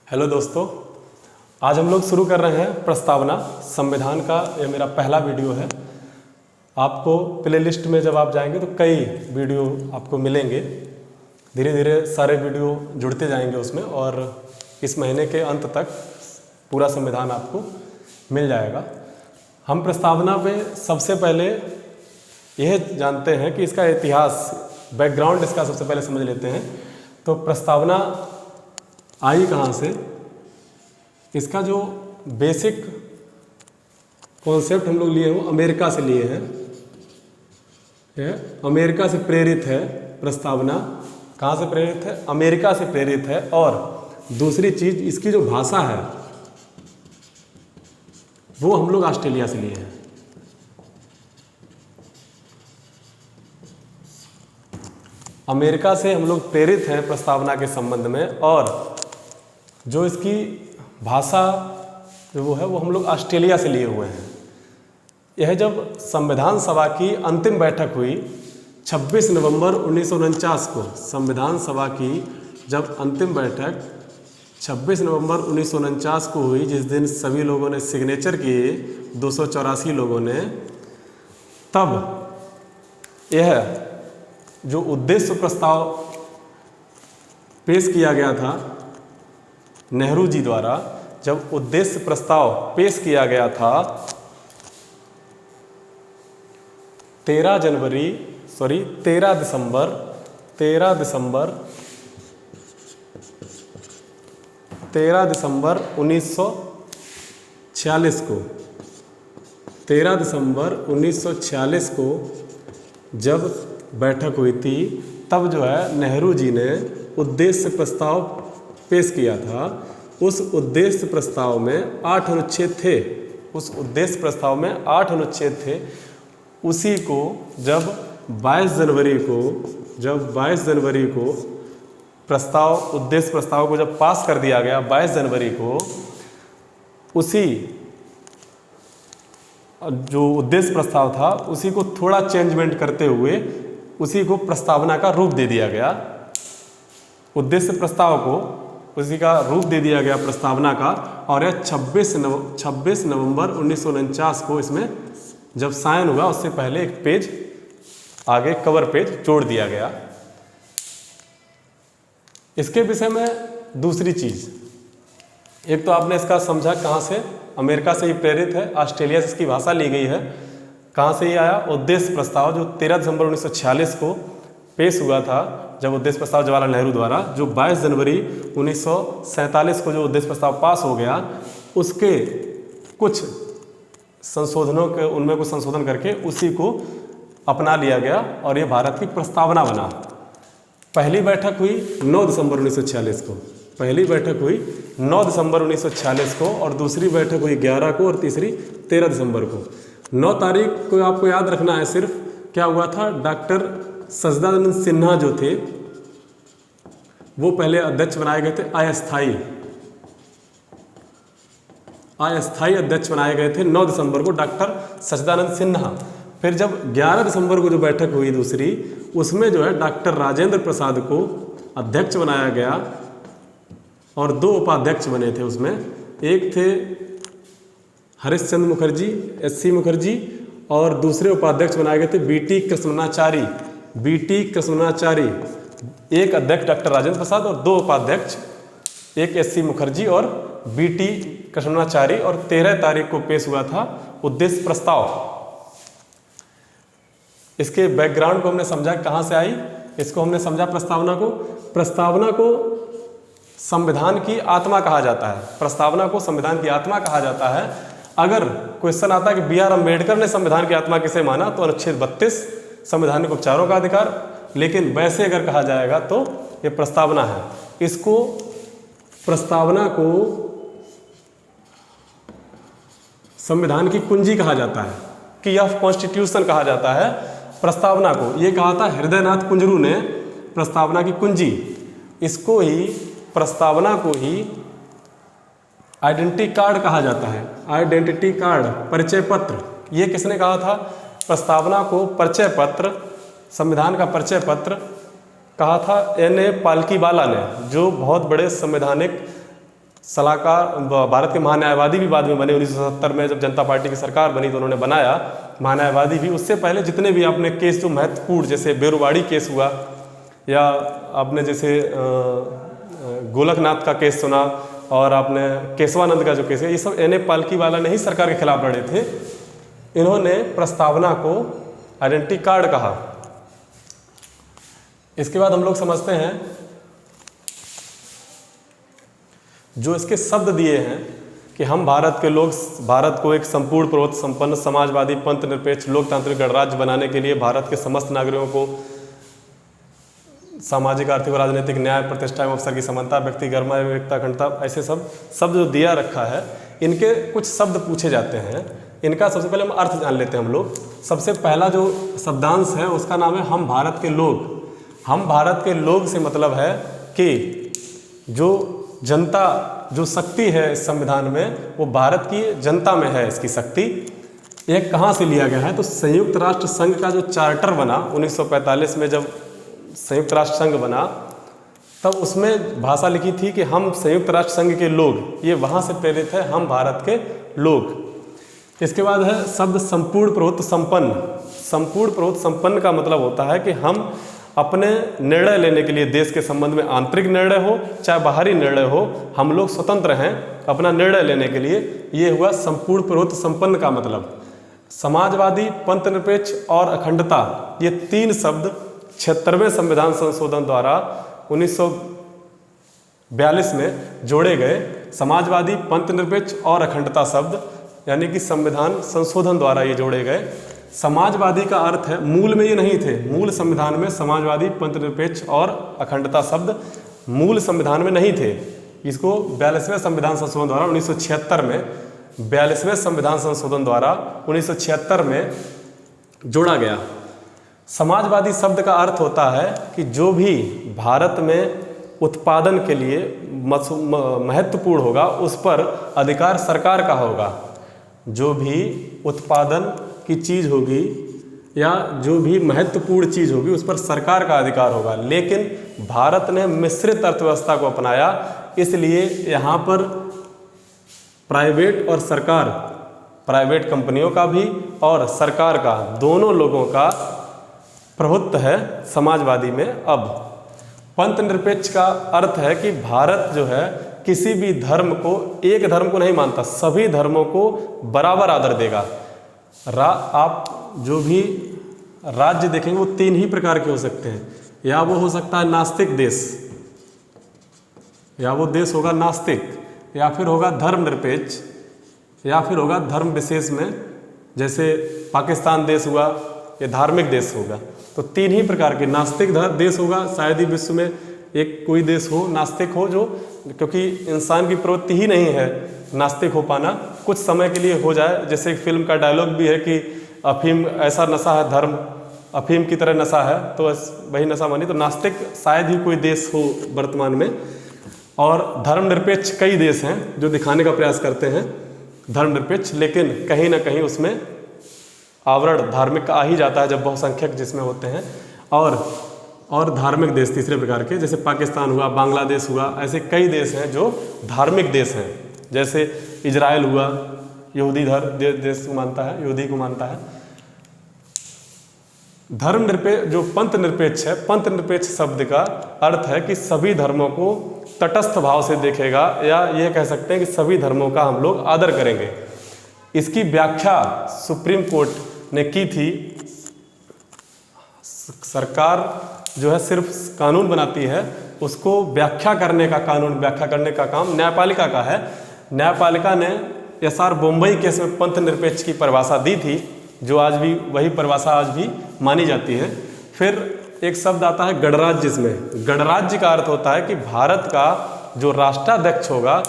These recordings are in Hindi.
हेलो दोस्तों, आज हम लोग शुरू कर रहे हैं प्रस्तावना संविधान का। ये मेरा पहला वीडियो है। आपको प्लेलिस्ट में जब आप जाएंगे तो कई वीडियो आपको मिलेंगे। धीरे धीरे सारे वीडियो जुड़ते जाएंगे उसमें और इस महीने के अंत तक पूरा संविधान आपको मिल जाएगा। हम प्रस्तावना पे सबसे पहले यह जानते हैं कि इसका इतिहास, बैकग्राउंड इसका सबसे पहले समझ लेते हैं। तो प्रस्तावना आई कहाँ से? इसका जो बेसिक कॉन्सेप्ट हम लोग लिए हैं वो अमेरिका से लिए हैं। अमेरिका से प्रेरित है प्रस्तावना। कहाँ से प्रेरित है? अमेरिका से प्रेरित है। और दूसरी चीज, इसकी जो भाषा है वो हम लोग ऑस्ट्रेलिया से लिए हैं। अमेरिका से हम लोग प्रेरित हैं प्रस्तावना के संबंध में, और जो इसकी भाषा जो वो है वो हम लोग ऑस्ट्रेलिया से लिए हुए हैं। यह जब संविधान सभा की अंतिम बैठक हुई 26 नवंबर 1949 को, संविधान सभा की जब अंतिम बैठक 26 नवंबर 1949 को हुई, जिस दिन सभी लोगों ने सिग्नेचर किए, 284 लोगों ने, तब यह जो उद्देश्य प्रस्ताव पेश किया गया था नेहरू जी द्वारा, जब उद्देश्य प्रस्ताव पेश किया गया था 13 दिसंबर 1946 को, 13 दिसंबर 1946 को जब बैठक हुई थी, तब जो है नेहरू जी ने उद्देश्य प्रस्ताव पेश किया था। उस उद्देश्य प्रस्ताव में 8 अनुच्छेद थे। उस उद्देश्य प्रस्ताव में 8 अनुच्छेद थे। उसी को जब 22 जनवरी को प्रस्ताव, उद्देश्य प्रस्ताव को जब पास कर दिया गया 22 जनवरी को, उसी जो उद्देश्य प्रस्ताव था उसी को थोड़ा चेंजमेंट करते हुए उसी को प्रस्तावना का रूप दे दिया गया। उद्देश्य प्रस्ताव को उसी का रूप दे दिया गया प्रस्तावना का, और यह 26 नवंबर 1949 को इसमें जब साइन हुआ, उससे पहले एक पेज आगे, कवर पेज जोड़ दिया गया। इसके विषय में दूसरी चीज, एक तो आपने इसका समझा कहाँ से, अमेरिका से ही प्रेरित है, ऑस्ट्रेलिया से इसकी भाषा ली गई है। कहाँ से ये आया? उद्देश्य प्रस्ताव जो 13 दिसंबर 1946 को पेश हुआ था, जब उद्देश्य प्रस्ताव जवाहरलाल नेहरू द्वारा, जो 22 जनवरी 1947 को जो उद्देश्य प्रस्ताव पास हो गया, उसके कुछ संशोधनों के, उनमें कुछ संशोधन करके उसी को अपना लिया गया और ये भारत की प्रस्तावना बना। पहली बैठक हुई 9 दिसंबर 1946 को, पहली बैठक हुई 9 दिसंबर 1946 को, और दूसरी बैठक हुई 11 को, और तीसरी 13 दिसंबर को। 9 तारीख को आपको याद रखना है सिर्फ, क्या हुआ था, डॉक्टर सच्चिदानंद सिन्हा जो थे वो पहले अध्यक्ष बनाए गए थे, अस्थायी अध्यक्ष बनाए गए थे 9 दिसंबर को डॉक्टर सच्चिदानंद सिन्हा। फिर जब 11 दिसंबर को जो बैठक हुई दूसरी, उसमें जो है डॉक्टर राजेंद्र प्रसाद को अध्यक्ष बनाया गया और 2 उपाध्यक्ष बने थे उसमें। एक थे हरीशचंद्र मुखर्जी, SC मुखर्जी, और दूसरे उपाध्यक्ष बनाए गए थे BT कृष्णमाचारी। एक अध्यक्ष डॉक्टर राजेंद्र प्रसाद और 2 उपाध्यक्ष, एक SC मुखर्जी और BT कृष्णमाचारी। और 13 तारीख को पेश हुआ था उद्देश्य प्रस्ताव। इसके बैकग्राउंड को हमने समझा कहाँ से आई, इसको हमने समझा प्रस्तावना को संविधान की आत्मा कहा जाता है। प्रस्तावना को संविधान की आत्मा कहा जाता है। अगर क्वेश्चन आता है कि BR अम्बेडकर ने संविधान की आत्मा किसे माना, तो अनुच्छेद 32 संवैधानिक उपचारों का अधिकार, लेकिन वैसे अगर कहा जाएगा तो ये प्रस्तावना है। इसको, प्रस्तावना को संविधान की कुंजी कहा जाता है, की ऑफ कॉन्स्टिट्यूशन कहा जाता है प्रस्तावना को। ये कहा था हृदयनाथ कुंजरू ने, प्रस्तावना की कुंजी। इसको ही, प्रस्तावना को ही आइडेंटिटी कार्ड कहा जाता है, आइडेंटिटी कार्ड, परिचय पत्र। ये किसने कहा था? प्रस्तावना को परिचय पत्र, संविधान का परिचय पत्र कहा था N.A. पालकीवाला ने, जो बहुत बड़े संवैधानिक सलाहकार, भारत के महान्यायवादी भी बाद में बने 1970 में, जब जनता पार्टी की सरकार बनी तो उन्होंने बनाया महान्यायवादी भी। उससे पहले जितने भी आपने केस जो महत्वपूर्ण, जैसे बेरुवाड़ी केस हुआ, या आपने जैसे गोलकनाथ का केस सुना, और आपने केशवानंद का जो केस है, ये सब एन ए पालकीवाला ने ही सरकार के खिलाफ लड़े थे। इन्होंने प्रस्तावना को आइडेंटिटी कार्ड कहा। इसके बाद हम लोग समझते हैं जो इसके शब्द दिए हैं कि हम भारत के लोग भारत को एक संपूर्ण प्रभुत्व संपन्न समाजवादी पंथ निरपेक्ष लोकतांत्रिक गणराज्य बनाने के लिए भारत के समस्त नागरिकों को सामाजिक, आर्थिक और राजनीतिक न्याय, प्रतिष्ठा एवं अवसर की समानता, व्यक्ति गरिमा एवं एकता, अखंडता, ऐसे सब शब्द जो दिया रखा है, इनके कुछ शब्द पूछे जाते हैं। इनका सबसे पहले हम अर्थ जान लेते हैं हम लोग। सबसे पहला जो शब्दांश है उसका नाम है हम भारत के लोग। हम भारत के लोग से मतलब है कि जो जनता, जो शक्ति है इस संविधान में, वो भारत की जनता में है इसकी शक्ति। यह कहाँ से लिया गया है? तो संयुक्त राष्ट्र संघ का जो चार्टर बना 1945 में, जब संयुक्त राष्ट्र संघ बना, तब उसमें भाषा लिखी थी कि हम संयुक्त राष्ट्र संघ के लोग। ये वहाँ से प्रेरित है, हम भारत के लोग। इसके बाद है शब्द संपूर्ण प्रभुत्व संपन्न। संपूर्ण प्रभुत्व संपन्न का मतलब होता है कि हम अपने निर्णय लेने के लिए, देश के संबंध में आंतरिक निर्णय हो चाहे बाहरी निर्णय हो, हम लोग स्वतंत्र हैं अपना निर्णय लेने के लिए। ये हुआ संपूर्ण प्रभुत्व संपन्न का मतलब। समाजवादी, पंथ निरपेक्ष और अखंडता, ये तीन शब्द 76वें संविधान संशोधन द्वारा 1942 में जोड़े गए। समाजवादी, पंथ निरपेक्ष और अखंडता शब्द यानी कि संविधान संशोधन द्वारा ये जोड़े गए। समाजवादी का अर्थ है, मूल में ये नहीं थे, मूल संविधान में समाजवादी, पंथ निरपेक्ष और अखंडता शब्द मूल संविधान में नहीं थे। इसको 42वें संविधान संशोधन द्वारा 1976 में, 42वें संविधान संशोधन द्वारा 1976 में जोड़ा गया। समाजवादी शब्द का अर्थ होता है कि जो भी भारत में उत्पादन के लिए महत्वपूर्ण होगा उस पर अधिकार सरकार का होगा। जो भी उत्पादन की चीज़ होगी या जो भी महत्वपूर्ण चीज़ होगी उस पर सरकार का अधिकार होगा। लेकिन भारत ने मिश्रित अर्थव्यवस्था को अपनाया, इसलिए यहाँ पर प्राइवेट और सरकार, प्राइवेट कंपनियों का भी और सरकार का, दोनों लोगों का प्रभुत्व है समाजवादी में। अब पंथ निरपेक्ष का अर्थ है कि भारत जो है किसी भी धर्म को, एक धर्म को नहीं मानता, सभी धर्मों को बराबर आदर देगा। आप जो भी राज्य देखेंगे वो तीन ही प्रकार के हो सकते हैं। या वो हो सकता है नास्तिक देश, या वो देश होगा नास्तिक, या फिर होगा धर्म निरपेक्ष, या फिर होगा धर्म विशेष में, जैसे पाकिस्तान देश हुआ, ये धार्मिक देश होगा। तो तीन ही प्रकार के नास्तिक देश होगा। शायद ही विश्व में एक कोई देश हो नास्तिक हो, जो, क्योंकि इंसान की प्रवृत्ति ही नहीं है नास्तिक हो पाना, कुछ समय के लिए हो जाए। जैसे एक फिल्म का डायलॉग भी है कि अफीम ऐसा नशा है, धर्म अफीम की तरह नशा है, तो वही नशा मानी। तो नास्तिक शायद ही कोई देश हो वर्तमान में। और धर्मनिरपेक्ष कई देश हैं जो दिखाने का प्रयास करते हैं धर्मनिरपेक्ष, लेकिन कहीं ना कहीं उसमें आवरण धार्मिक का आ ही जाता है जब बहुसंख्यक जिसमें होते हैं। और धार्मिक देश तीसरे प्रकार के, जैसे पाकिस्तान हुआ, बांग्लादेश हुआ, ऐसे कई देश हैं जो धार्मिक देश हैं। जैसे इजराइल हुआ, यहूदी देश को मानता है, यहूदी को मानता है। धर्मनिरपेक्ष जो पंथ निरपेक्ष है, पंथ निरपेक्ष शब्द का अर्थ है कि सभी धर्मों को तटस्थ भाव से देखेगा, या यह कह सकते हैं कि सभी धर्मों का हम लोग आदर करेंगे। इसकी व्याख्या सुप्रीम कोर्ट ने की थी। सरकार जो है सिर्फ कानून बनाती है, उसको व्याख्या करने का, कानून व्याख्या करने का काम न्यायपालिका का है। न्यायपालिका ने एसआर बम्बई केस में पंथ निरपेक्ष की परिभाषा दी थी, जो आज भी वही परिभाषा आज भी मानी जाती है। फिर एक शब्द आता है गणराज्य। इसमें गणराज्य का अर्थ होता है कि भारत का जो राष्ट्राध्यक्ष होगा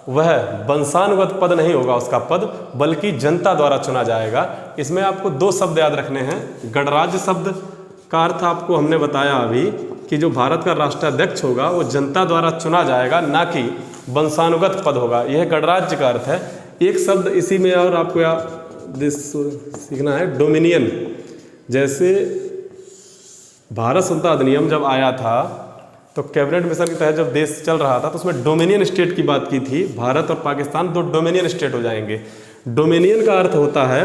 वह वंशानुगत पद नहीं होगा उसका पद, बल्कि जनता द्वारा चुना जाएगा। इसमें आपको दो शब्द याद रखने हैं। गणराज्य शब्द का अर्थ आपको हमने बताया अभी कि जो भारत का राष्ट्राध्यक्ष होगा वो जनता द्वारा चुना जाएगा, ना कि वंशानुगत पद होगा। यह गणराज्य का अर्थ है। एक शब्द इसी में और आपको सीखना है, डोमिनियन। जैसे भारत स्वतंत्रता अधिनियम जब आया था तो कैबिनेट मिशन के तहत जब देश चल रहा था तो उसमें डोमिनियन स्टेट की बात की थी। भारत और पाकिस्तान 2 डोमिनियन स्टेट हो जाएंगे। डोमिनियन का अर्थ होता है,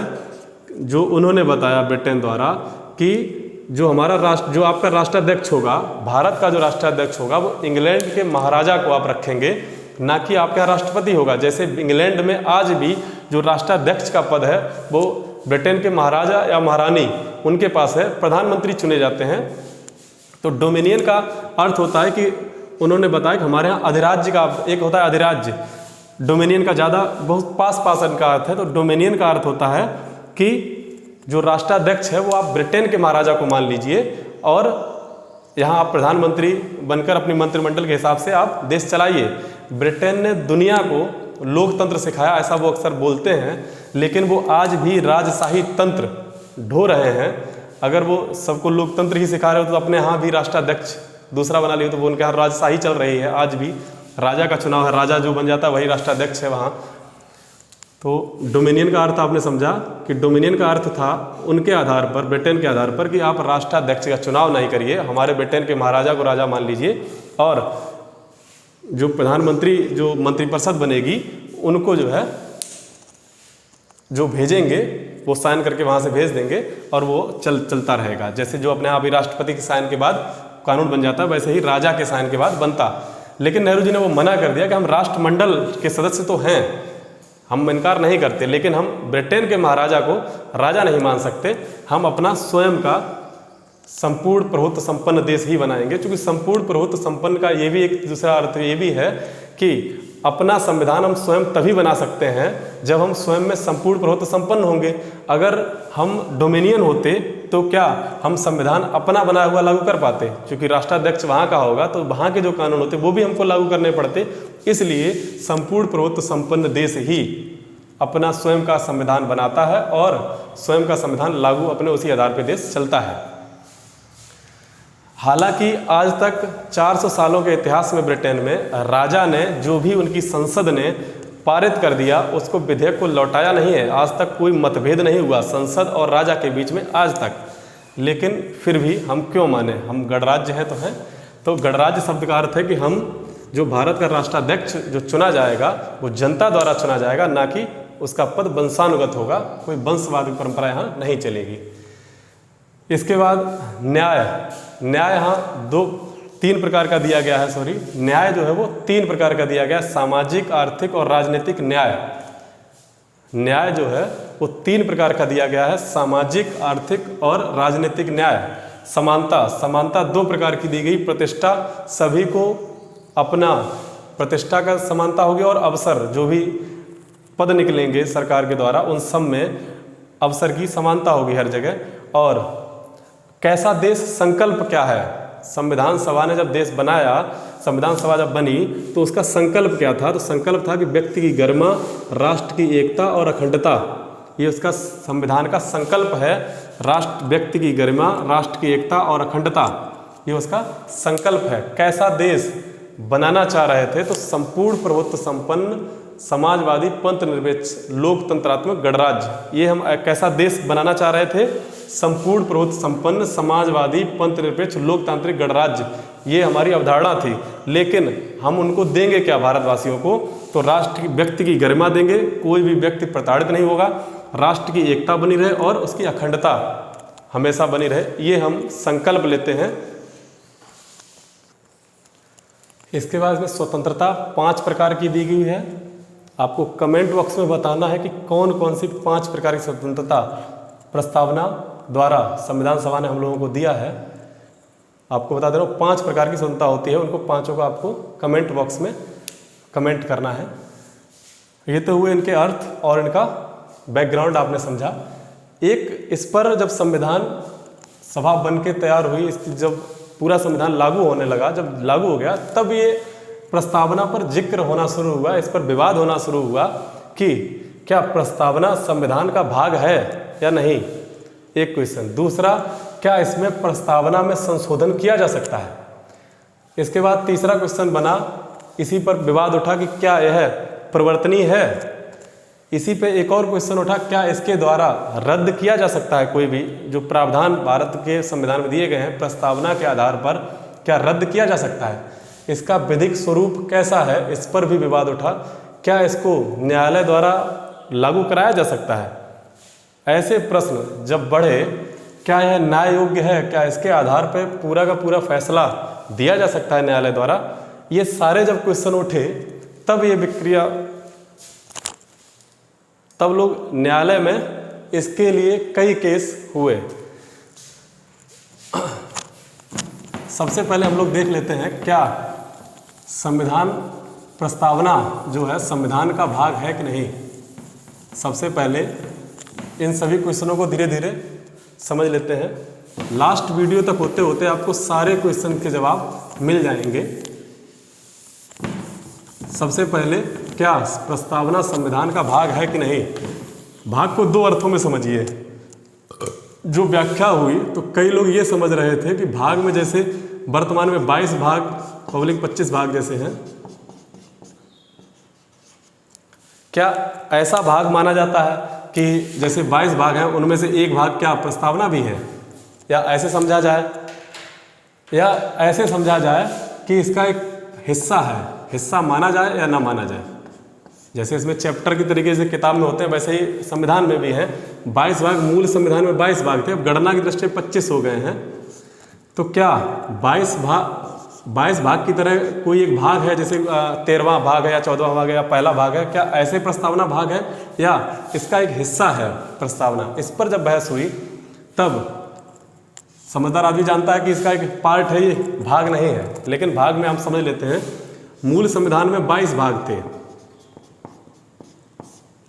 जो उन्होंने बताया ब्रिटेन द्वारा, कि जो हमारा राष्ट्र, जो आपका राष्ट्राध्यक्ष होगा, भारत का जो राष्ट्राध्यक्ष होगा, वो इंग्लैंड के महाराजा को आप रखेंगे, ना कि आपका राष्ट्रपति होगा। जैसे इंग्लैंड में आज भी जो राष्ट्राध्यक्ष का पद है वो ब्रिटेन के महाराजा या महारानी उनके पास है, प्रधानमंत्री चुने जाते हैं। तो डोमिनियन का अर्थ होता है कि उन्होंने बताया कि हमारे यहाँ अधिराज्य का एक होता है अधिराज्य, डोमिनियन का ज़्यादा बहुत पास का अर्थ है। तो डोमिनियन का अर्थ होता है कि जो राष्ट्राध्यक्ष है वो आप ब्रिटेन के महाराजा को मान लीजिए और यहाँ आप प्रधानमंत्री बनकर अपनी मंत्रिमंडल के हिसाब से आप देश चलाइए। ब्रिटेन ने दुनिया को लोकतंत्र सिखाया, ऐसा वो अक्सर बोलते हैं, लेकिन वो आज भी राजशाही तंत्र ढो रहे हैं। अगर वो सबको लोकतंत्र ही सिखा रहे हो तो अपने यहाँ भी राष्ट्राध्यक्ष दूसरा बना लिए, तो वो उनके यहाँ राजशाही चल रही है। आज भी राजा का चुनाव है, राजा जो बन जाता है वही राष्ट्राध्यक्ष है वहाँ। तो डोमिनियन का अर्थ आपने समझा कि डोमिनियन का अर्थ था उनके आधार पर, ब्रिटेन के आधार पर, कि आप राष्ट्राध्यक्ष का चुनाव नहीं करिए, हमारे ब्रिटेन के महाराजा को राजा मान लीजिए और जो प्रधानमंत्री, जो मंत्रिपरिषद बनेगी, उनको जो है जो भेजेंगे वो साइन करके वहाँ से भेज देंगे और वो चलता रहेगा। जैसे जो अपने यहाँ अभी राष्ट्रपति के साइन के बाद कानून बन जाता है, वैसे ही राजा के साइन के बाद बनता। लेकिन नेहरू जी ने वो मना कर दिया कि हम राष्ट्रमंडल के सदस्य तो हैं, हम इनकार नहीं करते, लेकिन हम ब्रिटेन के महाराजा को राजा नहीं मान सकते, हम अपना स्वयं का संपूर्ण प्रभुत्व संपन्न देश ही बनाएंगे। क्योंकि संपूर्ण प्रभुत्व संपन्न का ये भी एक दूसरा अर्थ ये भी है कि अपना संविधान हम स्वयं तभी बना सकते हैं जब हम स्वयं में संपूर्ण प्रभुत्व संपन्न होंगे। अगर हम डोमिनियन होते तो क्या हम संविधान अपना बनाया हुआ लागू कर पाते? क्योंकि राष्ट्राध्यक्ष वहाँ का होगा तो वहाँ के जो कानून होते वो भी हमको लागू करने पड़ते। इसलिए संपूर्ण प्रभुत्व संपन्न देश ही अपना स्वयं का संविधान बनाता है और स्वयं का संविधान लागू अपने उसी आधार पर देश चलता है। हालांकि आज तक 400 सालों के इतिहास में ब्रिटेन में राजा ने जो भी उनकी संसद ने पारित कर दिया उसको विधेयक को लौटाया नहीं है। आज तक कोई मतभेद नहीं हुआ संसद और राजा के बीच में आज तक। लेकिन फिर भी हम क्यों माने, हम गणराज्य हैं तो हैं। तो गणराज्य शब्द का अर्थ है कि हम जो भारत का राष्ट्राध्यक्ष जो चुना जाएगा वो जनता द्वारा चुना जाएगा, ना कि उसका पद वंशानुगत होगा। कोई वंशवाद की परंपरा यहाँ नहीं चलेगी। इसके बाद न्याय यहाँ 3 प्रकार का दिया गया है। न्याय जो है वो 3 प्रकार का दिया गया है, सामाजिक, आर्थिक और राजनीतिक न्याय। न्याय जो है वो 3 प्रकार का दिया गया है, सामाजिक, आर्थिक और राजनीतिक न्याय। समानता 2 प्रकार की दी गई, प्रतिष्ठा, सभी को अपना प्रतिष्ठा का समानता होगी, और अवसर, जो भी पद निकलेंगे सरकार के द्वारा उन सब में अवसर की समानता होगी हर जगह। और कैसा देश, संकल्प क्या है, संविधान सभा ने जब देश बनाया, संविधान सभा जब बनी तो उसका संकल्प क्या था? तो संकल्प था कि व्यक्ति की गरिमा, राष्ट्र की एकता और अखंडता, ये उसका संविधान का संकल्प है। राष्ट्र, व्यक्ति की गरिमा, राष्ट्र की एकता और अखंडता, ये उसका संकल्प है। कैसा देश बनाना चाह रहे थे? तो संपूर्ण प्रभुत्व संपन्न, समाजवादी, पंथ निरपेक्ष, लोकतंत्रात्मक गणराज्य, ये हम कैसा देश बनाना चाह रहे थे? संपूर्ण प्रभुत्व संपन्न, समाजवादी, पंथ निरपेक्ष, लोकतांत्रिक गणराज्य, ये हमारी अवधारणा थी। लेकिन हम उनको देंगे क्या भारतवासियों को? तो राष्ट्र की, व्यक्ति की गरिमा देंगे, कोई भी व्यक्ति प्रताड़ित नहीं होगा, राष्ट्र की एकता बनी रहे और उसकी अखंडता हमेशा बनी रहे, ये हम संकल्प लेते हैं। इसके बाद में स्वतंत्रता 5 प्रकार की दी गई है। आपको कमेंट बॉक्स में बताना है कि कौन कौन सी 5 प्रकार की स्वतंत्रता प्रस्तावना द्वारा संविधान सभा ने हम लोगों को दिया है। आपको बता दे रहा हूँ 5 प्रकार की स्वतंत्रता होती है, उनको 5 को आपको कमेंट बॉक्स में कमेंट करना है। ये तो हुए इनके अर्थ और इनका बैकग्राउंड आपने समझा। एक इस पर जब संविधान सभा बन के तैयार हुई, इसकी जब पूरा संविधान लागू होने लगा, जब लागू हो गया तब ये प्रस्तावना पर जिक्र होना शुरू हुआ, इस पर विवाद होना शुरू हुआ कि क्या प्रस्तावना संविधान का भाग है या नहीं, एक क्वेश्चन। दूसरा, क्या इसमें प्रस्तावना में संशोधन किया जा सकता है? इसके बाद तीसरा क्वेश्चन बना, इसी पर विवाद उठा कि क्या यह परिवर्तनीय है। इसी पे एक और क्वेश्चन उठा, क्या इसके द्वारा रद्द किया जा सकता है कोई भी जो प्रावधान भारत के संविधान में दिए गए हैं प्रस्तावना के आधार पर, क्या रद्द किया जा सकता है? इसका विधिक स्वरूप कैसा है, इस पर भी विवाद उठा। क्या इसको न्यायालय द्वारा लागू कराया जा सकता है? ऐसे प्रश्न जब बढ़े, क्या यह न्याय योग्य है? क्या इसके आधार पर पूरा का पूरा फैसला दिया जा सकता है न्यायालय द्वारा? ये सारे जब क्वेश्चन उठे तब ये विक्रिया, तब लोग न्यायालय में इसके लिए कई केस हुए। सबसे पहले हम लोग देख लेते हैं क्या संविधान प्रस्तावना जो है संविधान का भाग है कि नहीं। सबसे पहले इन सभी क्वेश्चनों को धीरे धीरे समझ लेते हैं। लास्ट वीडियो तक होते होते आपको सारे क्वेश्चन के जवाब मिल जाएंगे। सबसे पहले क्या प्रस्तावना संविधान का भाग है कि नहीं। भाग को दो अर्थों में समझिए। जो व्याख्या हुई तो कई लोग ये समझ रहे थे कि भाग में जैसे वर्तमान में 22 भाग पब्लिक 25 भाग जैसे हैं, क्या ऐसा भाग माना जाता है कि जैसे 22 भाग हैं उनमें से एक भाग क्या प्रस्तावना भी है, या ऐसे समझा जाए, या ऐसे समझा जाए कि इसका एक हिस्सा है, हिस्सा माना जाए या ना माना जाए। जैसे इसमें चैप्टर की तरीके से किताब में होते हैं वैसे ही संविधान में भी है। 22 भाग, मूल संविधान में 22 भाग थे, अब गणना की दृष्टि 25 हो गए हैं। तो क्या 22 भाग की तरह कोई एक भाग है, जैसे 13वां भाग है या 14वां भाग है या पहला भाग है, क्या ऐसे प्रस्तावना भाग है या इसका एक हिस्सा है प्रस्तावना? इस पर जब बहस हुई तब समझदार आदमी जानता है कि इसका एक पार्ट है, ये भाग नहीं है। लेकिन भाग में हम समझ लेते हैं, मूल संविधान में 22 भाग थे,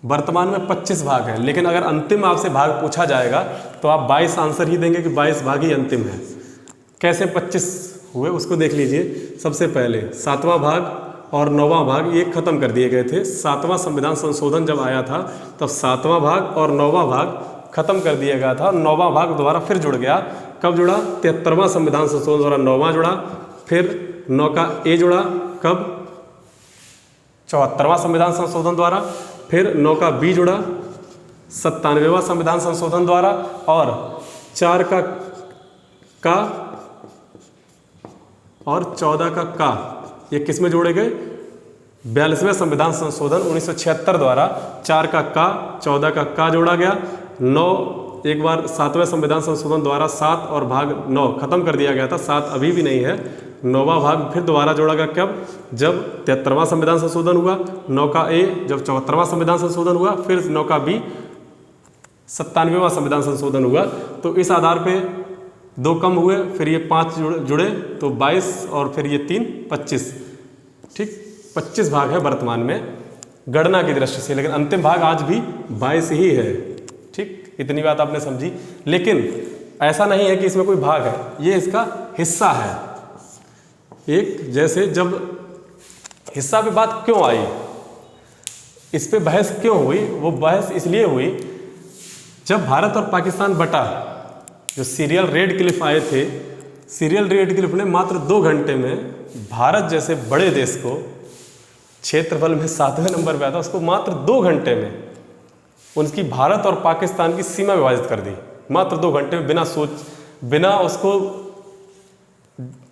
वर्तमान में 25 भाग है। लेकिन अगर अंतिम आपसे भाग पूछा जाएगा तो आप 22 आंसर ही देंगे कि 22 भाग ही अंतिम है। कैसे 25 हुए उसको देख लीजिए। सबसे पहले 7वां भाग और 9वां भाग ये खत्म कर दिए गए थे। 7वां संविधान संशोधन जब आया था तब 7वां भाग और 9वां भाग खत्म कर दिया गया था। 9वां भाग दोबारा फिर जुड़ गया। कब जुड़ा? 73वां संविधान संशोधन द्वारा 9वां जुड़ा, फिर 9 का ए जुड़ा कब? 74वां संविधान संशोधन द्वारा, फिर 9 का बी जुड़ा 97वां संविधान संशोधन द्वारा, और 4 का और 14 का ये किस में जोड़े गए? 42वें संविधान संशोधन 1976 द्वारा 4 का 14 का जोड़ा गया। 9 एक बार 7वें संविधान संशोधन द्वारा 7 और भाग 9 खत्म कर दिया गया था, 7 अभी भी नहीं है। 9वां भाग फिर दोबारा जोड़ा गया कब? जब 73वां संविधान संशोधन हुआ। 9 का ए जब 74वां संविधान संशोधन हुआ, फिर 9 का बी 97वां संविधान संशोधन हुआ। तो इस आधार पे 2 कम हुए, फिर ये 5 जुड़े तो 22 और फिर ये 3 25। ठीक, 25 भाग है वर्तमान में गणना की दृष्टि से, लेकिन अंतिम भाग आज भी 22 ही है। ठीक, इतनी बात आपने समझी। लेकिन ऐसा नहीं है कि इसमें कोई भाग है, ये इसका हिस्सा है। एक जैसे जब हिस्सा पे बात क्यों आई, इस पे बहस क्यों हुई? वो बहस इसलिए हुई जब भारत और पाकिस्तान बटा, जो सीरियल रेडक्लिफ आए थे, सीरियल रेडक्लिफ ने मात्र 2 घंटे में भारत जैसे बड़े देश को, क्षेत्रफल में 7वें नंबर पे आता, उसको मात्र 2 घंटे में उनकी भारत और पाकिस्तान की सीमा विभाजित कर दी। मात्र 2 घंटे में, बिना सोच, बिना उसको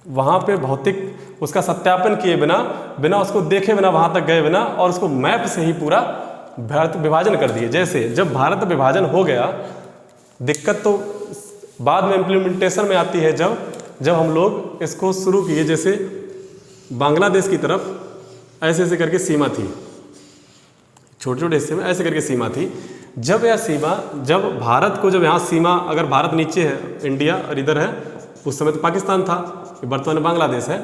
वहाँ पे भौतिक उसका सत्यापन किए बिना, बिना उसको देखे बिना, वहाँ तक गए बिना, और उसको मैप से ही पूरा भारत विभाजन कर दिए। जैसे जब भारत विभाजन हो गया, दिक्कत तो बाद में इम्प्लीमेंटेशन में आती है। जब हम लोग इसको शुरू किए, जैसे बांग्लादेश की तरफ ऐसे ऐसे करके सीमा थी, छोटे छोटे हिस्से में ऐसे करके सीमा थी। जब यह सीमा, जब भारत को, जब यहाँ सीमा, अगर भारत नीचे है इंडिया और इधर है, उस समय तो पाकिस्तान था, वर्तमान में बांग्लादेश है,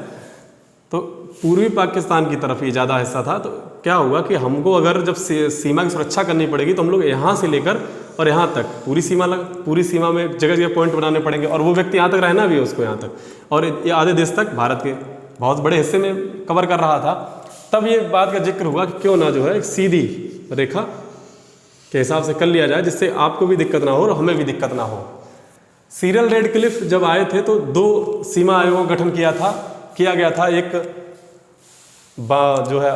तो पूर्वी पाकिस्तान की तरफ ये ज़्यादा हिस्सा था। तो क्या हुआ कि हमको अगर जब सीमा की सुरक्षा करनी पड़ेगी तो हम लोग यहाँ से लेकर और यहाँ तक पूरी सीमा में जगह जगह पॉइंट बनाने पड़ेंगे, और वो व्यक्ति यहाँ तक रहना भी है उसको यहाँ तक, और ये आधे देश तक भारत के बहुत बड़े हिस्से में कवर कर रहा था। तब ये बात का जिक्र हुआ कि क्यों ना जो है एक सीधी रेखा के हिसाब से कर लिया जाए, जिससे आपको भी दिक्कत ना हो और हमें भी दिक्कत ना हो। सीरियल रेडक्लिफ जब आए थे तो 2 सीमा आयोगों का गठन किया गया था। एक जो है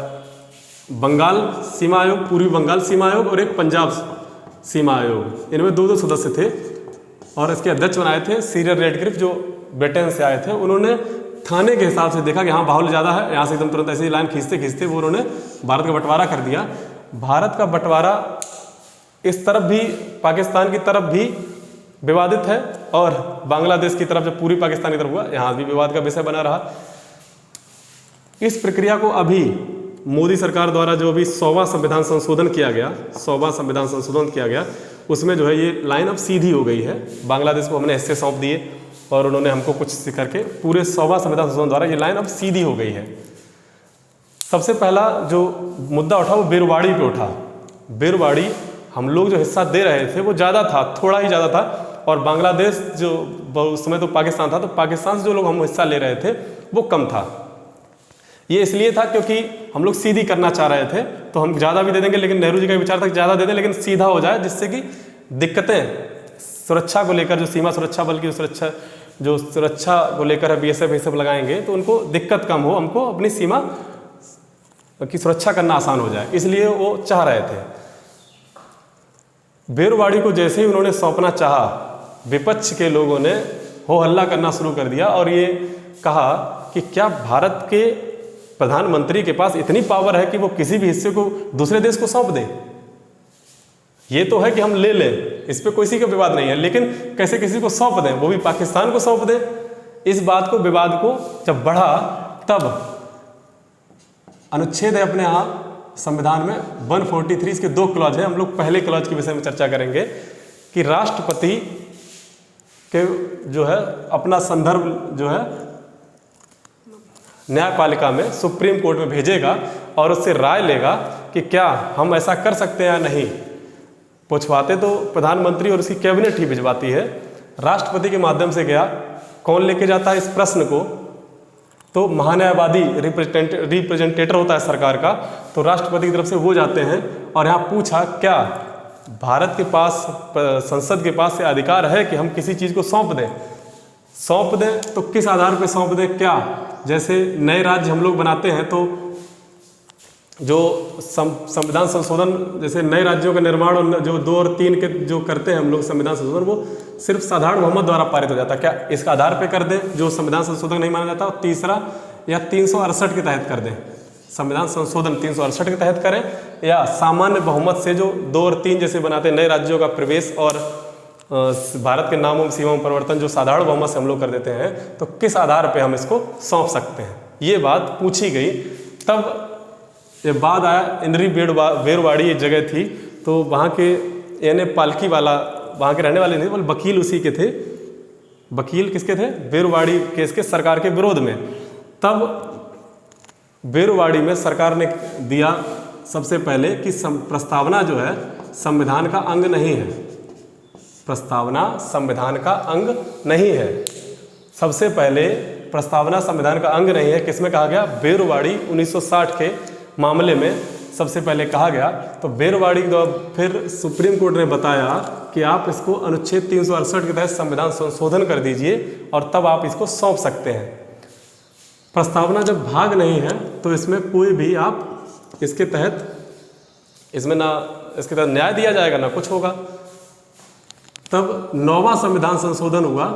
बंगाल सीमा आयोग, पूर्वी बंगाल सीमा आयोग, और एक पंजाब सीमा आयोग। इनमें 2-2 सदस्य थे, और इसके अध्यक्ष बनाए थे सीरियल रेडक्लिफ, जो ब्रिटेन से आए थे। उन्होंने थाने के हिसाब से देखा कि हाँ बाहुल्य ज़्यादा है, यहाँ से एकदम तुरंत ऐसे ही लाइन खींचते खींचते वो उन्होंने भारत का बंटवारा कर दिया। भारत का बंटवारा इस तरफ भी, पाकिस्तान की तरफ भी विवादित है, और बांग्लादेश की तरफ जब पूरी पाकिस्तान की तरफ हुआ, यहाँ भी विवाद का विषय बना रहा। इस प्रक्रिया को अभी मोदी सरकार द्वारा जो अभी 100वां संविधान संशोधन किया गया, 100वां संविधान संशोधन किया गया, उसमें जो है ये लाइन अब सीधी हो गई है। बांग्लादेश को हमने हिस्से सौंप दिए और उन्होंने हमको कुछ करके पूरे 100वां संविधान संशोधन द्वारा ये लाइन अब सीधी हो गई है। सबसे पहला जो मुद्दा उठा वो बेरवाड़ी पे उठा। बेरवाड़ी हम लोग जो हिस्सा दे रहे थे वो ज़्यादा था, थोड़ा ही ज़्यादा था, और बांग्लादेश जो उस समय तो पाकिस्तान था, तो पाकिस्तान से जो लोग हम हिस्सा ले रहे थे वो कम था। ये इसलिए था क्योंकि हम लोग सीधी करना चाह रहे थे, तो हम ज़्यादा भी दे देंगे, लेकिन नेहरू जी का विचार था कि ज़्यादा दे दें लेकिन सीधा हो जाए, जिससे कि दिक्कतें सुरक्षा को लेकर, जो सीमा सुरक्षा बल की सुरक्षा को लेकर BSF लगाएंगे तो उनको दिक्कत कम हो, हमको अपनी सीमा की सुरक्षा करना आसान हो जाए, इसलिए वो चाह रहे थे। बेरवाड़ी को जैसे ही उन्होंने सौंपना चाहा, विपक्ष के लोगों ने हो हल्ला करना शुरू कर दिया और ये कहा कि क्या भारत के प्रधानमंत्री के पास इतनी पावर है कि वो किसी भी हिस्से को दूसरे देश को सौंप दे? ये तो है कि हम ले लें, इस पे किसी का विवाद नहीं है, लेकिन कैसे किसी को सौंप दें, वो भी पाकिस्तान को सौंप दें? इस बात को, विवाद को जब बढ़ा, तब अनुच्छेद है अपने यहाँ संविधान में 143, इसके 2 क्लॉज हैं। हम लोग पहले क्लॉज के विषय में चर्चा करेंगे कि राष्ट्रपति के जो है अपना संदर्भ जो है न्यायपालिका में, सुप्रीम कोर्ट में भेजेगा और उससे राय लेगा कि क्या हम ऐसा कर सकते हैं या नहीं। पूछवाते तो प्रधानमंत्री और उसकी कैबिनेट ही भिजवाती है, राष्ट्रपति के माध्यम से गया। कौन लेके जाता है इस प्रश्न को? तो महान्यायवादी रिप्रेजेंटेटर होता है सरकार का, तो राष्ट्रपति की तरफ से वो जाते हैं और यहाँ पूछा क्या भारत के पास, संसद के पास से अधिकार है कि हम किसी चीज़ को सौंप दें, तो किस आधार पर सौंप दें? क्या जैसे नए राज्य हम लोग बनाते हैं तो जो संविधान संशोधन, जैसे नए राज्यों का निर्माण और जो 2 और 3 के जो करते हैं हम लोग संविधान संशोधन, वो सिर्फ साधारण बहुमत द्वारा पारित हो जाता है। क्या इसका आधार पे कर दें जो संविधान संशोधन नहीं माना जाता? और तीसरा, या 368 के तहत कर दें, संविधान संशोधन 368 के तहत करें, या सामान्य बहुमत से जो 2 और 3 जैसे बनाते हैं नए राज्यों का प्रवेश और भारत के नामों सीमाओं में परिवर्तन, जो साधारण बहुमत से हम लोग कर देते हैं, तो किस आधार पे हम इसको सौंप सकते हैं? ये बात पूछी गई। तब ये बाद आया, इंद्री बेरवाड़ी एक जगह थी, तो वहाँ के यानी पालकी वाला, वहाँ के रहने वाले नहीं, बोले वकील उसी के थे। वकील किसके थे? बेरवाड़ी केस के सरकार के विरोध में। तब बेरवाड़ी में सरकार ने दिया सबसे पहले कि प्रस्तावना जो है संविधान का अंग नहीं है, प्रस्तावना संविधान का अंग नहीं है। सबसे पहले प्रस्तावना संविधान का अंग नहीं है, किसमें कहा गया? बेरवाड़ी 1960 के मामले में सबसे पहले कहा गया। तो बेरवाड़ी को फिर सुप्रीम कोर्ट ने बताया कि आप इसको अनुच्छेद 368 के तहत संविधान संशोधन कर दीजिए और तब आप इसको सौंप सकते हैं। प्रस्तावना जब भाग नहीं है तो इसमें कोई भी आप इसके तहत, इसमें ना इसके तहत न्याय दिया जाएगा ना कुछ होगा। तब 9वां संविधान संशोधन हुआ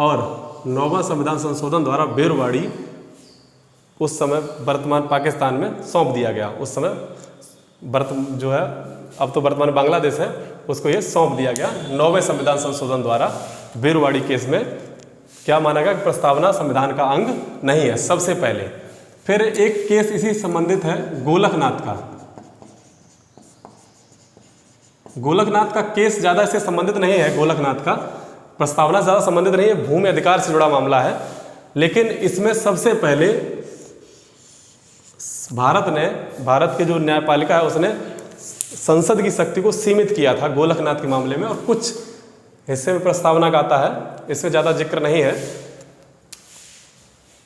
और 9वां संविधान संशोधन द्वारा बेरवाड़ी उस समय वर्तमान पाकिस्तान में सौंप दिया गया। उस समय जो है, अब तो वर्तमान बांग्लादेश है, उसको ये सौंप दिया गया 9वें संविधान संशोधन द्वारा। बेरवाड़ी केस में क्या माना गया कि प्रस्तावना संविधान का अंग नहीं है सबसे पहले। फिर एक केस इसी संबंधित है गोलकनाथ का। गोलकनाथ का केस ज़्यादा इससे संबंधित नहीं है, गोलकनाथ का प्रस्तावना ज़्यादा संबंधित नहीं है, भूमि अधिकार से जुड़ा मामला है। लेकिन इसमें सबसे पहले भारत के जो न्यायपालिका है उसने संसद की शक्ति को सीमित किया था गोलकनाथ के मामले में, और कुछ हिस्से में प्रस्तावना का आता है, इसमें ज़्यादा जिक्र नहीं है।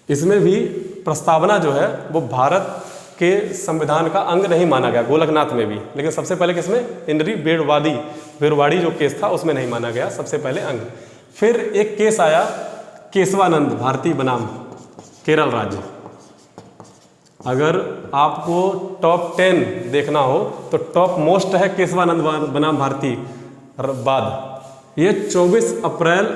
इसमें भी प्रस्तावना जो है वो भारत के संविधान का अंग नहीं माना गया, गोलकनाथ में भी। लेकिन सबसे पहले किसमें? इंद्री बेरवाड़ी जो केस था उसमें नहीं माना गया सबसे पहले अंग। फिर एक केस आया केशवानंद भारती बनाम केरल राज्य। अगर आपको टॉप 10 देखना हो तो टॉप मोस्ट है केशवानंद बनाम भारती बाद। ये 24 अप्रैल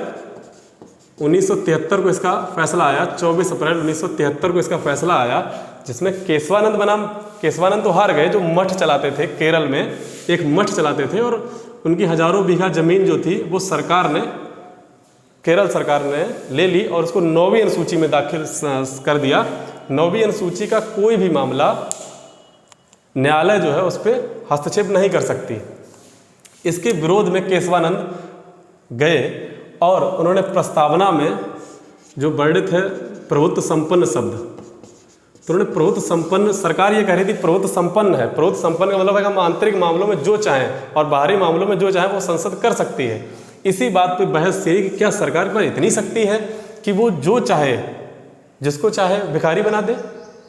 1973 को इसका फैसला आया, 24 अप्रैल 1973 को इसका फैसला आया, जिसमें केशवानंद बनाम, केशवानंद तो हार गए, जो मठ चलाते थे केरल में, एक मठ चलाते थे और उनकी हजारों बीघा जमीन जो थी वो सरकार ने, केरल सरकार ने ले ली और उसको 9वीं अनुसूची में दाखिल कर दिया। 9वीं अनुसूची का कोई भी मामला न्यायालय जो है उस पर हस्तक्षेप नहीं कर सकती। इसके विरोध में केशवानंद गए और उन्होंने प्रस्तावना में जो वर्णित है प्रभुत्व संपन्न शब्द, तो उन्होंने प्रभुत्व संपन्न, सरकार ये कह रही थी प्रभुत्व संपन्न है। प्रभुत्व संपन्न का मतलब है कि हम आंतरिक मामलों में जो चाहें और बाहरी मामलों में जो चाहें वो संसद कर सकती है। इसी बात पे बहस थी कि क्या सरकार पर इतनी शक्ति है कि वो जो चाहे, जिसको चाहे भिखारी बना दे,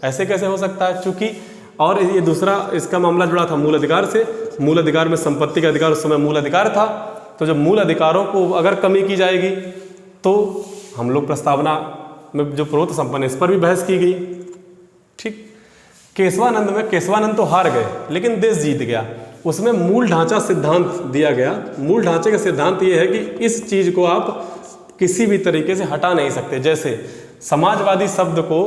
ऐसे कैसे हो सकता है? चूंकि और ये दूसरा इसका मामला जुड़ा था मूल अधिकार से। मूल अधिकार में संपत्ति का अधिकार उस समय मूल अधिकार था, तो जब मूल अधिकारों को अगर कमी की जाएगी तो हम लोग प्रस्तावना में जो प्रभुत्व संपन्न इस पर भी बहस की गई। ठीक, केशवानंद में केशवानंद तो हार गए लेकिन देश जीत गया। उसमें मूल ढांचा सिद्धांत दिया गया। मूल ढांचे का सिद्धांत ये है कि इस चीज को आप किसी भी तरीके से हटा नहीं सकते। जैसे समाजवादी शब्द को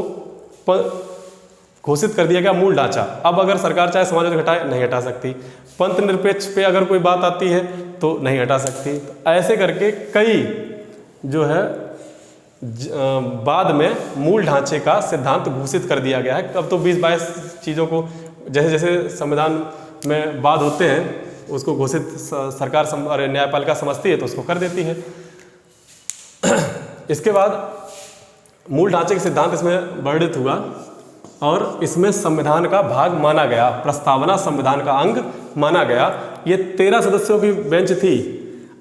घोषित कर दिया गया मूल ढांचा, अब अगर सरकार चाहे समाजवादी हटाए, नहीं हटा सकती। पंथ निरपेक्ष पे अगर कोई बात आती है तो नहीं हटा सकती। तो ऐसे करके कई जो है बाद में मूल ढांचे का सिद्धांत घोषित कर दिया गया है। अब तो 20-22 चीज़ों को जैसे जैसे संविधान में वाद होते हैं उसको घोषित सरकार और न्यायपालिका समझती है तो उसको कर देती है। इसके बाद मूल ढांचे का सिद्धांत इसमें वर्णित हुआ और इसमें संविधान का भाग माना गया। प्रस्तावना संविधान का अंग माना गया। ये 13 सदस्यों की बेंच थी।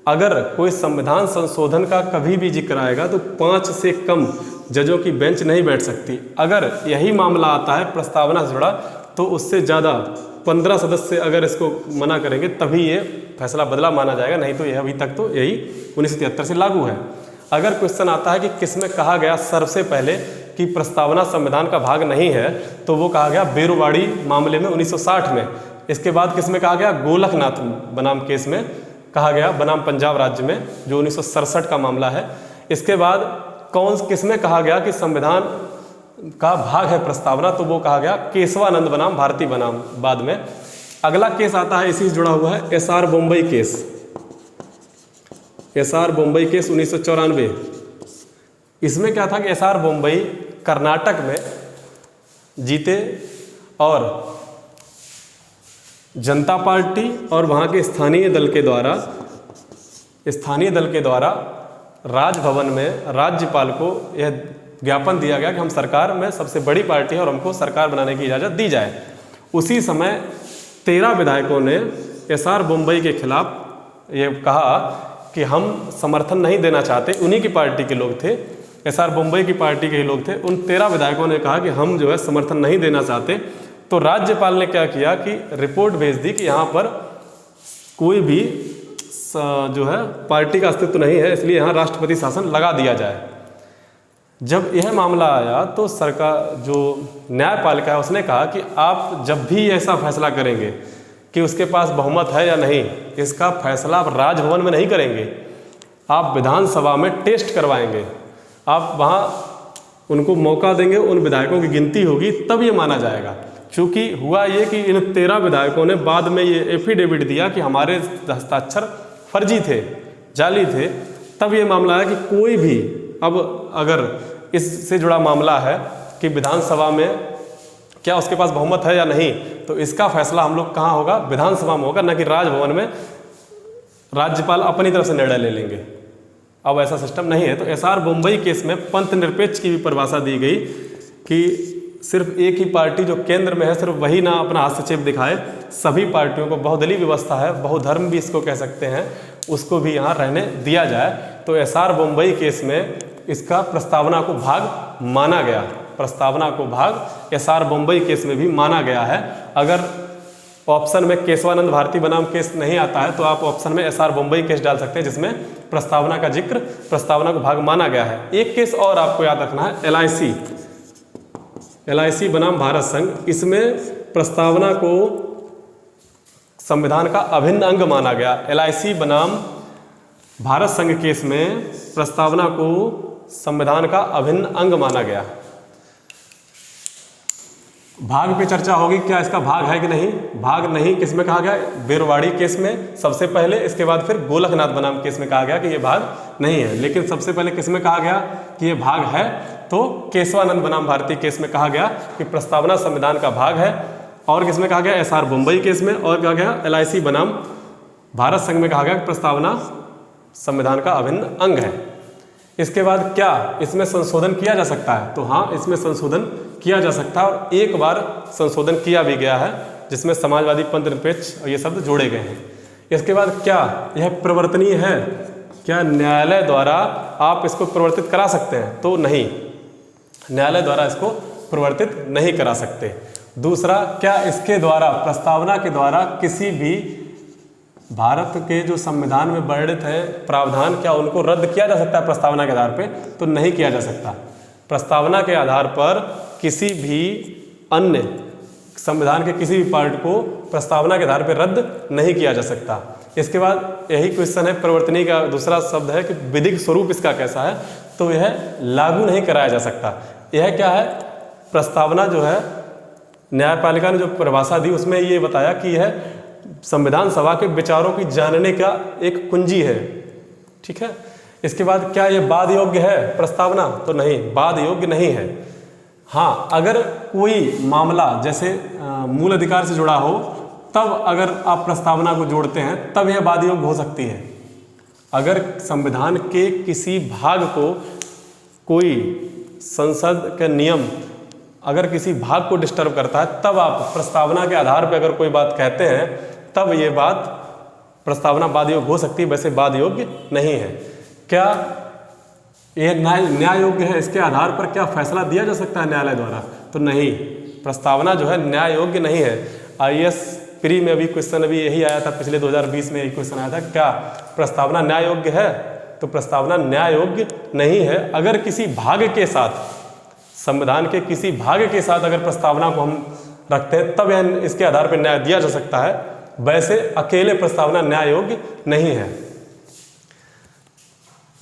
अगर कोई संविधान संशोधन का कभी भी जिक्र आएगा तो 5 से कम जजों की बेंच नहीं बैठ सकती। अगर यही मामला आता है प्रस्तावना से जुड़ा तो उससे ज़्यादा 15 सदस्य अगर इसको मना करेंगे तभी ये फैसला बदला माना जाएगा, नहीं तो यह अभी तक तो यही 1973 से लागू है। अगर क्वेश्चन आता है कि किसमें कहा गया सबसे पहले कि प्रस्तावना संविधान का भाग नहीं है, तो वो कहा गया बेरुवाड़ी मामले में 1960 में। इसके बाद किसमें कहा गया? गोलकनाथ बनाम केस में कहा गया, बनाम पंजाब राज्य में, जो 1967 का मामला है। इसके बाद किसमें कहा गया कि संविधान का भाग है प्रस्तावना, तो वो कहा गया केशवानंद बनाम भारती बनाम बाद में। अगला केस आता है इसी से जुड़ा हुआ है SR Bombay case. SR Bombay case 1994। इसमें क्या था कि एसआर बम्बई कर्नाटक में जीते और जनता पार्टी और वहाँ के स्थानीय दल के द्वारा राजभवन में राज्यपाल को यह ज्ञापन दिया गया कि हम सरकार में सबसे बड़ी पार्टी है और हमको सरकार बनाने की इजाज़त दी जाए। उसी समय 13 विधायकों ने एसआर बम्बई के खिलाफ ये कहा कि हम समर्थन नहीं देना चाहते। उन्हीं की पार्टी के लोग थे, एसआर बम्बई की पार्टी के ही लोग थे। उन 13 विधायकों ने कहा कि हम जो है समर्थन नहीं देना चाहते। तो राज्यपाल ने क्या किया कि रिपोर्ट भेज दी कि यहाँ पर कोई भी जो है पार्टी का अस्तित्व नहीं है, इसलिए यहाँ राष्ट्रपति शासन लगा दिया जाए। जब यह मामला आया तो सरकार जो न्यायपालिका है उसने कहा कि आप जब भी ऐसा फैसला करेंगे कि उसके पास बहुमत है या नहीं, इसका फैसला आप राजभवन में नहीं करेंगे, आप विधानसभा में टेस्ट करवाएंगे। आप वहाँ उनको मौका देंगे, उन विधायकों की गिनती होगी, तब ये माना जाएगा। चूँकि हुआ ये कि इन 13 विधायकों ने बाद में ये एफिडेविट दिया कि हमारे हस्ताक्षर फर्जी थे, जाली थे। तब ये मामला है कि कोई भी अब अगर इससे जुड़ा मामला है कि विधानसभा में क्या उसके पास बहुमत है या नहीं, तो इसका फैसला हम लोग कहाँ होगा? विधानसभा में होगा, न कि राजभवन में राज्यपाल अपनी तरफ से निर्णय ले लेंगे। अब ऐसा सिस्टम नहीं है। तो एसआर बम्बई केस में पंथ निरपेक्ष की भी परिभाषा दी गई कि सिर्फ एक ही पार्टी जो केंद्र में है सिर्फ वही ना अपना हस्तक्षेप दिखाए, सभी पार्टियों को, बहुदलीय व्यवस्था है, बहुधर्म भी इसको कह सकते हैं, उसको भी यहाँ रहने दिया जाए। तो एसआर बम्बई केस में इसका प्रस्तावना को भाग माना गया। प्रस्तावना को भाग एसआर बम्बई केस में भी माना गया है। अगर ऑप्शन में केशवानंद भारती बनाम केस नहीं आता है तो आप ऑप्शन में एसआर बम्बई केस डाल सकते हैं, जिसमें प्रस्तावना का जिक्र, प्रस्तावना को भाग माना गया है। एक केस और आपको याद रखना है, एलआईसी बनाम भारत संघ। इसमें प्रस्तावना को संविधान का अभिन्न अंग माना गया। एलआईसी बनाम भारत संघ केस में प्रस्तावना को संविधान का अभिन्न अंग माना गया। भाग पे चर्चा होगी, क्या इसका भाग है कि नहीं। भाग नहीं किस में कहा गया, बेरवाड़ी केस में सबसे पहले, इसके बाद फिर गोलकनाथ बनाम केस में कहा गया कि ये भाग नहीं है। लेकिन सबसे पहले किस में कहा गया कि ये भाग है, तो केशवानंद बनाम भारती केस में कहा गया कि प्रस्तावना संविधान का भाग है। और किस में कहा गया, SR मुंबई केस में, और कहा गया LIC बनाम भारत संघ में कहा गया कि प्रस्तावना संविधान का अभिन्न अंग है। इसके बाद क्या इसमें संशोधन किया जा सकता है, तो हाँ, इसमें संशोधन किया जा सकता है और एक बार संशोधन किया भी गया है, जिसमें समाजवादी, पंथ निरपेक्ष और ये शब्द जोड़े गए हैं। इसके बाद क्या यह परिवर्तनीय है, क्या न्यायालय द्वारा आप इसको परिवर्तित करा सकते हैं, तो नहीं, न्यायालय द्वारा इसको परिवर्तित नहीं करा सकते। दूसरा, क्या इसके द्वारा, प्रस्तावना के द्वारा किसी भी भारत के जो संविधान में वर्णित है प्रावधान, क्या उनको रद्द किया जा सकता है प्रस्तावना के आधार पे, तो नहीं किया जा सकता। प्रस्तावना के आधार पर किसी भी अन्य संविधान के किसी भी पार्ट को प्रस्तावना के आधार पर रद्द नहीं किया जा सकता। इसके बाद यही क्वेश्चन है, परिवर्तनीय का दूसरा शब्द है कि विधिक स्वरूप इसका कैसा है, तो यह लागू नहीं कराया जा सकता। यह क्या है, प्रस्तावना जो है न्यायपालिका ने जो परिभाषा दी उसमें ये बताया कि यह संविधान सभा के विचारों की जानने का एक कुंजी है, ठीक है। इसके बाद क्या ये वाद योग्य है प्रस्तावना, तो नहीं, वाद योग्य नहीं है। हाँ, अगर कोई मामला जैसे मूल अधिकार से जुड़ा हो, तब अगर आप प्रस्तावना को जोड़ते हैं तब यह वाद योग्य हो सकती है। अगर संविधान के किसी भाग को कोई संसद के नियम अगर किसी भाग को डिस्टर्ब करता है, तब आप प्रस्तावना के आधार पर अगर कोई बात कहते हैं, तब ये बात प्रस्तावना वाद योग्य हो सकती है, वैसे वाद योग्य नहीं है। क्या ये न्याय योग्य है, इसके आधार पर क्या फैसला दिया जा सकता है न्यायालय द्वारा, तो नहीं, प्रस्तावना जो है न्याय योग्य नहीं है। IAS प्री में अभी क्वेश्चन अभी यही आया था, पिछले 2020 में यही क्वेश्चन आया था, क्या प्रस्तावना न्याय योग्य है, तो प्रस्तावना न्याय योग्य नहीं है। अगर किसी भाग के साथ, संविधान के किसी भाग के साथ अगर प्रस्तावना को हम रखते हैं, तब यह इसके आधार पर न्याय दिया जा सकता है, वैसे अकेले प्रस्तावना न्याय योग्य नहीं है।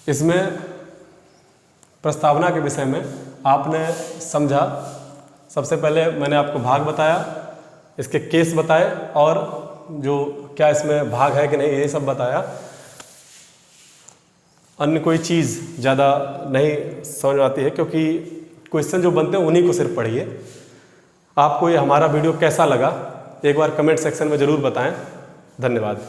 इसमें प्रस्तावना के विषय में आपने समझा, सबसे पहले मैंने आपको भाग बताया, इसके केस बताए, और जो क्या इसमें भाग है कि नहीं ये सब बताया। अन्य कोई चीज़ ज़्यादा नहीं समझ में आती है, क्योंकि क्वेश्चन जो बनते हैं उन्हीं को सिर्फ पढ़िए। आपको ये हमारा वीडियो कैसा लगा एक बार कमेंट सेक्शन में ज़रूर बताएं। धन्यवाद।